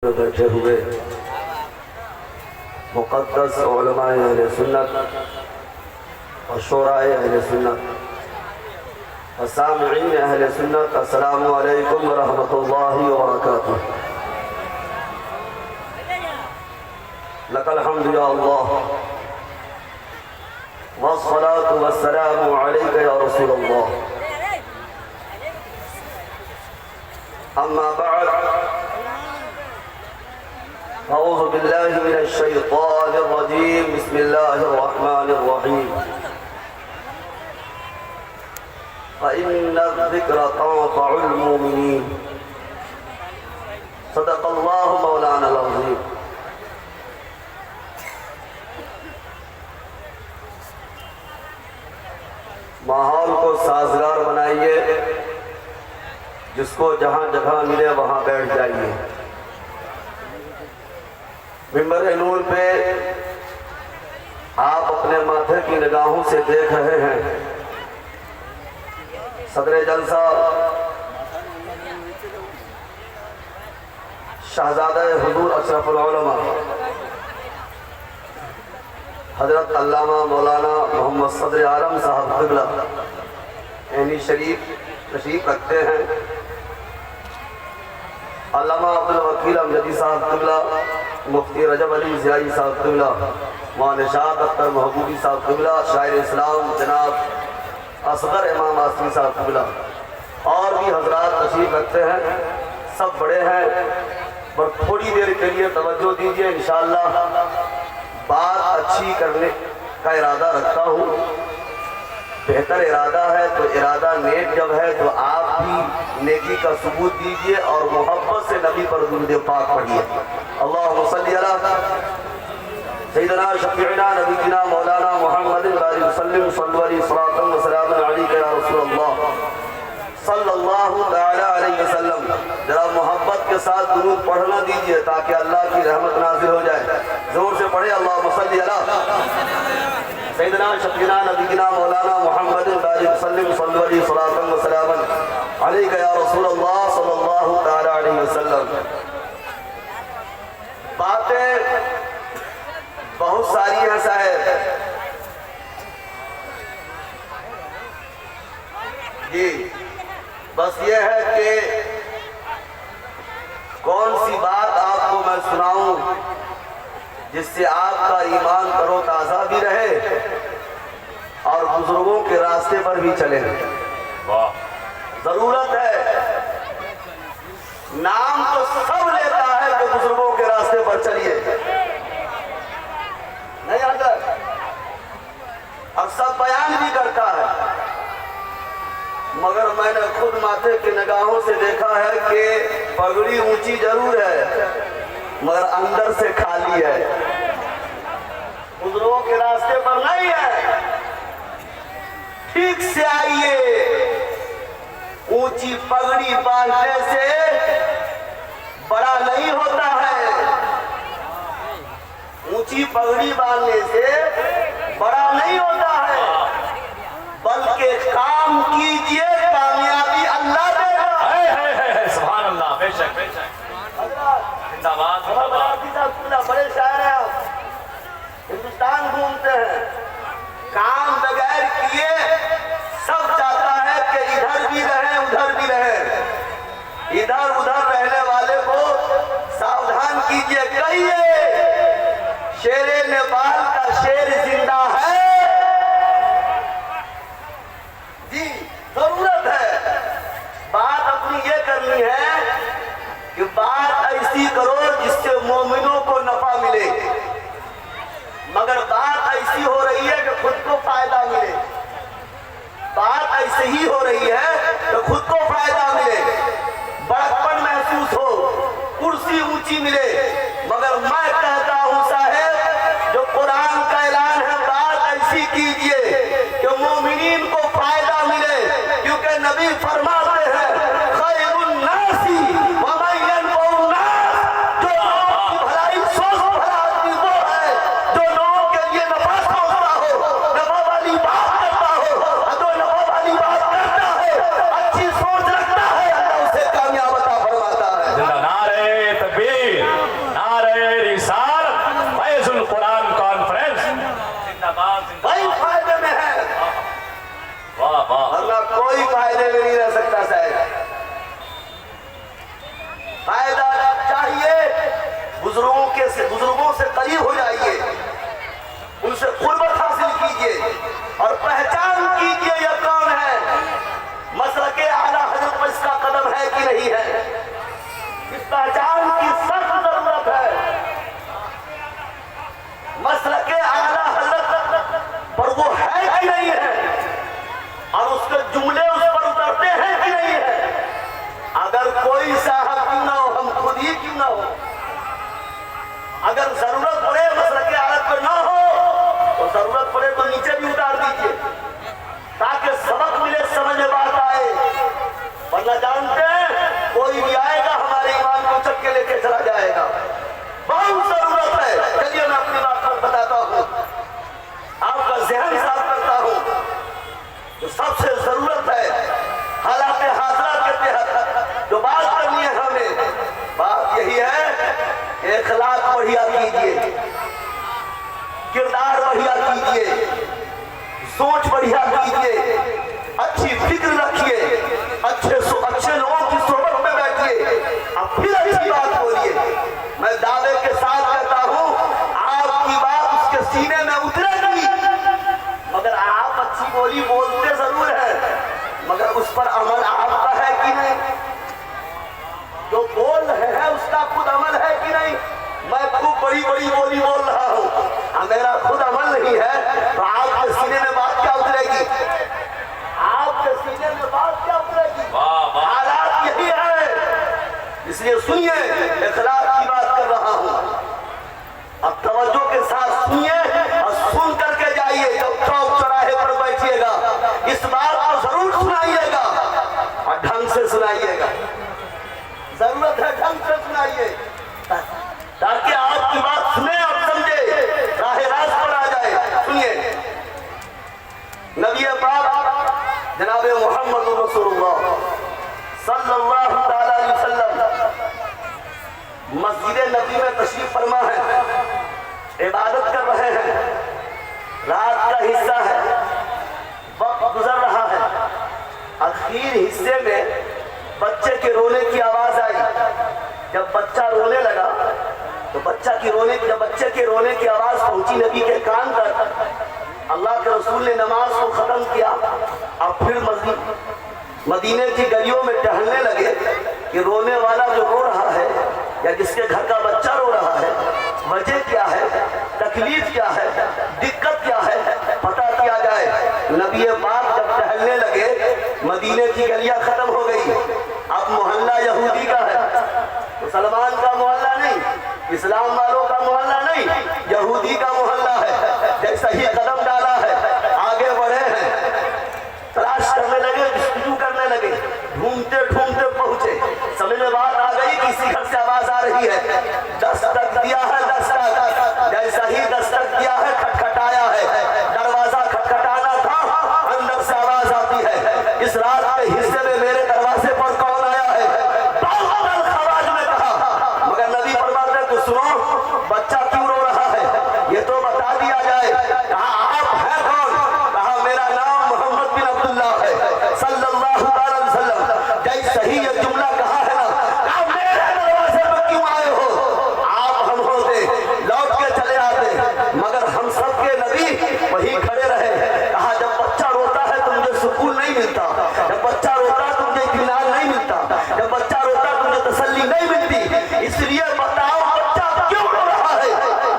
बैठे हुए मुक़द्दस उलमाए अहले सुन्नत और शोराए अहले सुन्नत और सामिईन अहले सुन्नत, अस्सलामु अलैकुम व रहमतुल्लाहि व बरकातुहू। लकल हम्दु या अल्लाह वस्सलातु वस्सलामु अलैका या रसूलल्लाह। अम्मा बअद, अऊज़ु बिल्लाहि मिनश शैतानिर रजीम, बिस्मिल्लाहिर रहमानिर रहीम। फ़इन्नज़ ज़िक्रा तंफ़उल मुमिनीन। सदक़ल्लाहु मौलानल अज़ीम। माहौल को साजगार बनाइए, जिसको जहाँ जगह मिले वहाँ बैठ जाइए। मिंबर नूर पे आप अपने माथे की निगाहों से देख रहे हैं सदर जलसा शहजादा हुजूर अशरफुल उलमा हजरत अल्लामा मौलाना मोहम्मद सदर आलम साहब क़िबला ऐनी शरीफ तशरीफ रखते हैं। अल्लामा अब्दुल वकील अमजदी साहब क़िबला, मुफ्ती रजब अली ज़ियाई साहब क़िबला, निशात अख्तर महबूबी साहब क़िबला, शायर इस्लाम जनाब असगर इमाम आसमी साहब क़िबला और भी हजरात तशरीफ रखते हैं। सब बड़े हैं, पर थोड़ी देर के लिए तवज्जो दीजिए। इंशाअल्लाह बात अच्छी करने का इरादा रखता हूँ। बेहतर इरादा है तो इरादा नेक जब है तो आप भी नेकी का सबूत दीजिए और मोहब्बत से नबी पर दुरूद पाक पढ़िए। अल्लाहुम्मा सल्ली अला सय्यिदना शफीअना नबीना मौलाना मुहम्मदिन वसल्लम सल्लल्लाहु अलैहि या रसूलल्लाह सल्लल्लाहु तआला अलैहि वसल्लम। जरा मोहब्बत के साथ दुरूद पढ़ना दीजिए ताकि अल्लाह की रहमत नाज़िल हो जाए। जोर से पढ़े अल्लाहुम्मा सल्ली अला सय्यिदना शफीअना नबीना मौलाना मुहम्मदिन सल्लल्लाहु अलैहि या रसूलल्लाह सल्लल्लाहु तआला अलैहि वसल्लम। बातें बहुत सारी हैं साहब जी, बस ये है कि कौन सी बात आपको मैं सुनाऊं जिससे आपका ईमान तरोताज़ा भी रहे और बुजुर्गों के रास्ते पर भी चले। जरूरत है, नाम तो सब लेता है कि बुजुर्गों के रास्ते पर चलिए, नहीं आता और सब बयान भी करता है, मगर मैंने खुद माथे की निगाहों से देखा है कि पगड़ी ऊंची जरूर है मगर अंदर से खाली है। बुजुर्गों के रास्ते पर नहीं है। ठीक से आइए। ऊंची पगड़ी बांधने से बड़ा नहीं होता है, ऊंची पगड़ी बांधने से बड़ा नहीं होता है, बल्कि काम कीजिए, कामयाबी अल्लाह देगा। सुभान अल्लाह। बेशक बेशक जिंदाबाद जिंदाबाद। बड़े शायर हैं, आप हिंदुस्तान घूमते हैं, काम बगैर किए सब चाहता है कि इधर भी रहे उधर भी रहे। इधर उधर रहने वाले को सावधान कीजिए। कहिए शेरे नेपाल का शेर जिंदा है जी। जरूरत है, बात अपनी ये करनी है कि बात ऐसी करो जिससे मोमिनों को नफा मिले, मगर बात ऐसी हो रही है कि खुद को फायदा मिले। बात ऐसे ही हो रही है कि खुद को फायदा मिले, बड़प्पन महसूस हो, कुर्सी ऊंची मिले। मगर मैं कहता हूं साहब, जो कुरान का ऐलान है, बात ऐसी कीजिए कि मोमिनीन को फायदा मिले, क्योंकि नबी फरमाते हैं खैरुन नासी व मन यनफउन नास। जो लोगों की भलाई सोच भला आदमी वो है जो लोगों के लिए नफा सोचता हो, नफा वाली बात करता हो, जो नफा वाली बात करता है, अच्छी सोच रखता है, अल्लाह उसे कामयाब अता फरमाता है। नारे तकबीर। विशाल फैजुल कुरान कॉन्फ्रेंस जिंदाबाद वही फायदे में है, वाह वाह वरना कोई फायदे में नहीं रह सकता साहब। फायदा चाहिए, बुजुर्गों से करीब हो जाइए, उनसे कुर्बत हासिल कीजिए और पहचान कीजिए यह कौन है, मसलके आला हजरत पर इसका कदम है कि नहीं है। इस पहचान की सख्त जरूरत है। मसलके आला हजरत पर वो है कि नहीं है और उसके जुमले उस पर उतरते हैं कि नहीं है। अगर कोई साहब क्यों ना हो, हम खुद ही क्यों ना हो, अगर जरूरत पड़े मसलके आलत पर ना हो तो जरूरत पड़े तो नीचे भी उतार दीजिए ताकि सबक मिले, समझ में बात आए। वरना जानते हैं कोई भी आएगा हमारे ईमान को उचक के लेके चला जाएगा। बहुत जरूरत है। चलिए मैं अपनी बात पर बताता हूँ, आपका ज़हन साफ करता हूँ। जो सबसे जरूरत है हालात हाजरा के तहत जो बात करनी है हमें, बात यही है, इखलाक बढ़िया कीजिए, किरदार बढ़िया कीजिए, सोच बढ़िया कीजिए, अच्छी फिक्र रखिए, अच्छे लोगों की सोबत में बैठिए, अब फिर अच्छी बात बोलिए। मैं दावे के साथ कहता हूँ आपकी बात उसके सीने में उतरेगी, मगर आप अच्छी बोली बोलते जरूर है, मगर उस पर अमल आपका है कि नहीं। जो बोल रहे हैं उसका खुद अमल है कि नहीं। मैं खूब बड़ी बड़ी बोली बोल रहा हूँ, मेरा खुद अमल नहीं है तो आपके सीने में बात क्या उतरेगी, आपके सीने में बात क्या उतरेगी। हालात यही है, इसलिए सुनिए, इखलाक की बात कर रहा हूँ। अब तवज्जो के साथ सुनिए और सुन करके जाइए। जब चौक चौराहे पर बैठिएगा इस बात को जरूर सुनाइएगा और ढंग से सुनाइएगा। जरूरत है ढंग से सुनाइए ताकि आपकी बात सुने और समझे, राहे रास्त पर आ जाए। सुनिए, नबी पाक जनाब मोहम्मद रसूलुल्लाह सल्लल्लाहु अलैहि वसल्लम मस्जिद नबी में तशरीफ फरमा है, इबादत कर रहे हैं, रात का हिस्सा है, वक्त गुजर रहा है। आखिर हिस्से में बच्चे के रोने की आवाज आई। जब बच्चा रोने लगा तो जब बच्चे के रोने की आवाज पहुंची नबी के कान तक, अल्लाह के रसूल ने नमाज को खत्म किया और फिर मदीने की गलियों में टहलने लगे कि रोने वाला जो रो रहा है या जिसके घर का बच्चा रो रहा है, वजह क्या है, तकलीफ क्या है, दिक्कत क्या है, पता किया जाए। नबी पाक जब टहलने लगे, मदीने की गलियां खत्म हो गई। अब मोहल्ला यहूदी का है, मुसलमान का मोहल्ला नहीं, इस्लाम वालों का मोहल्ला नहीं, यहूदी का मोहल्ला है। जैसा ही कदम डाला है, आगे बढ़े हैं, तलाश करने लगे, जस्तजू करने लगे, ढूंढते ढूंढते पहुंचे, समझ में बात आ गई किसी घर से आवाज आ रही है। दस्तक दिया है, दस्तक जैसा ही दस्तक दिया है, खटखटाया है, दरवाजा खटखटाना था, अंदर से आवाज आती है, इस रात के हिस्से में मेरे दरवाजे पर कौन आया है। आवाज में कहा, मगर नबी फरमाते तो सुनो, बच्चा क्यों रो रहा है ये तो बता दिया जाए। कहा आप हैं कौन, कहा मेरा नाम मोहम्मद बिन अब्दुल्लाह है सल्लल्लाहु अलैहि वसल्लम। जैसे ही ये जुमला कहा है ना, कहा मेरे दरवाजे पर क्यों आए हो, आप हम होते लौट के चले आते, मगर हम सब के नबी वही खड़े रहे। कहा जब बच्चा रोता है तो मुझे सुकून नहीं मिलता, जब बच्चा रोता है तो मुझे इत्मीनान नहीं मिलता, जब बच्चा रोता है तो मुझे तसल्ली नहीं मिलती, इसलिए बताओ बच्चा क्यों रो रहा है।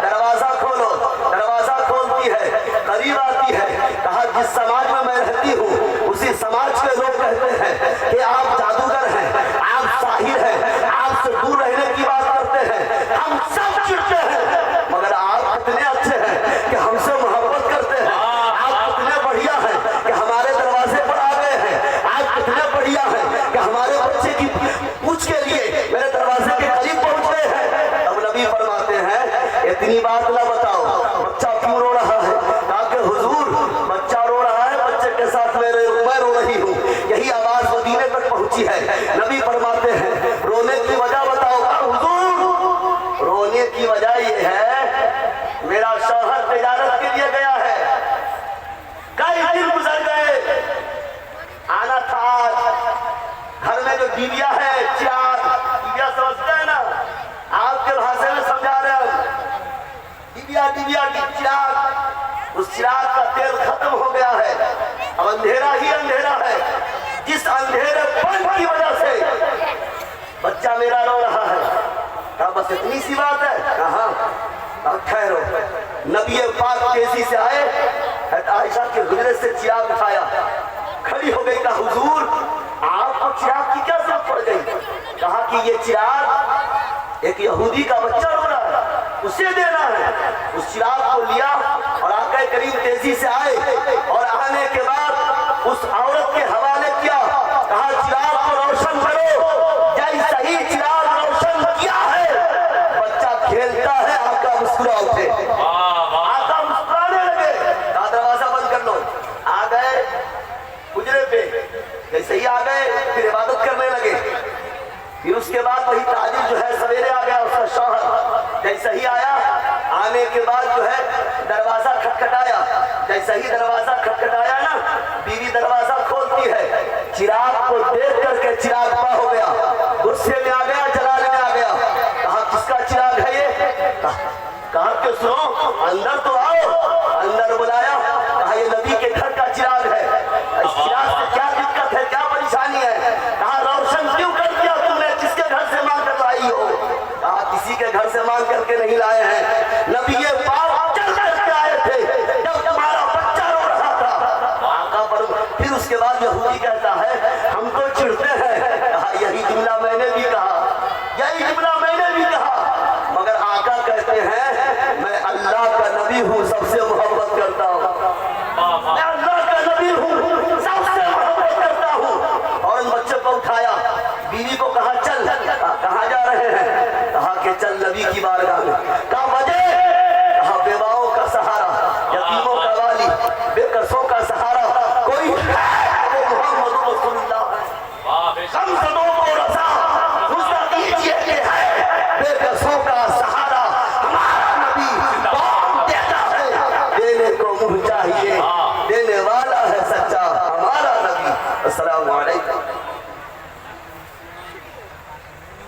दरवाजा खोलो, दरवाजा खोलती है, करीब आती है। कहा जिस समाज में मैं रहती हूँ उसी समाज के लोग कहते हैं कि आप जादूगर हैं, आप साहिर हैं, आपसे दूर रहने की बात करते हैं, हम सब चिढ़ते हैं, मगर आप कितने अच्छे हैं कि हमसे मोहब्बत करते हैं, आप कितने बढ़िया हैं कि हमारे दरवाजे पर आ गए हैं, आप कितने बढ़िया हैं कि हमारे बच्चे की पूछ के लिए मेरे दरवाजे के करीब पहुंच गए हैं। तब नबी फरमाते हैं इतनी बात ना बताओ, बच्चा क्यों रो रहा है। ताकि हुजूर बच्चा रो रहा है, बच्चे के साथ मैं रो रही हूँ, यही आवाज मदीने तक पहुंची है। नबी फरमाते हैं रोने की वजह बताओ। हुजूर रोने की वजह ये डिबिया की चिराग, उस चिराग का तेल खत्म हो गया है, अब अंधेरा ही अंधेरा है। जिस अंधेरेपन की वजह से बच्चा मेरा रो रहा है, कहा बस इतनी सी बात है? कहा खैर नबी पाक तेजी से आए, आयशा के गुजरे से चिराग उठाया, खड़ी हो गई, कहा हुजूर आपको चिराग की क्या जरूरत पड़ गई? कहा कि ये चिराग एक यहूदी का बच्चा रो रहा है, उसे देना है। उस चिराग को लिया और आका करीम तेजी से आए और आने के बाद उस औरत के हवाले किया, कहा चिराग को रोशन करो। जैसा ही चिराग रोशन किया है, बच्चा खेलता है, आका मुस्कुरा उठे, आका मुस्कुराने लगे, कहा दरवाजा बंद कर लो। आ गए गुजरे पे, जैसे ही आ गए फिर इबादत करने लगे। फिर उसके बाद वही ताजिर जो है सवेरे आ गया, उसका शौहर जैसे ही आया, आने के बाद जो है दरवाजा खटखटाया। जैसे ही दरवाजा खटखटाया ना, बीवी दरवाजा खोलती है, चिराग को देख करके चिराग पा हो गया, गुस्से में आ गया, जलाने में आ गया। कहा किसका चिराग है ये? कहा कि सुनो अंदर तो आओ। अंदर बुलाया, कहा ये नबी के घर का चिराग है, इस चिराग से क्या दिक्कत है, क्या परेशानी है? कहा रोशन क्यों कर दिया तुमने, किसके घर से मांग कर लाई हो? कहा किसी के घर से मांग करके नहीं लाए हैं, नबी ये पाप चल करके आए थे जब तुम्हारा बच्चा रो रहा था। आका पर फिर उसके बाद यहूदी कहता है हम तो चिढ़ते हैं। कहा यही जुमला मैंने भी कहा, यही जुमला मैंने भी कहा, मगर आका कहते हैं मैं अल्लाह का नबी हूँ, सबसे मोहब्बत करता हूँ, मैं अल्लाह का नबी हूँ, सबसे मोहब्बत करता हूँ। और उन बच्चे को उठाया, बीवी को कहा चल। कहाँ जा रहे हैं? कहा कि चल नबी की बारगाह में। कहा वजह? कहा बेवाओं का सहारा, यतीमों का वाली, बेकसों का सहारा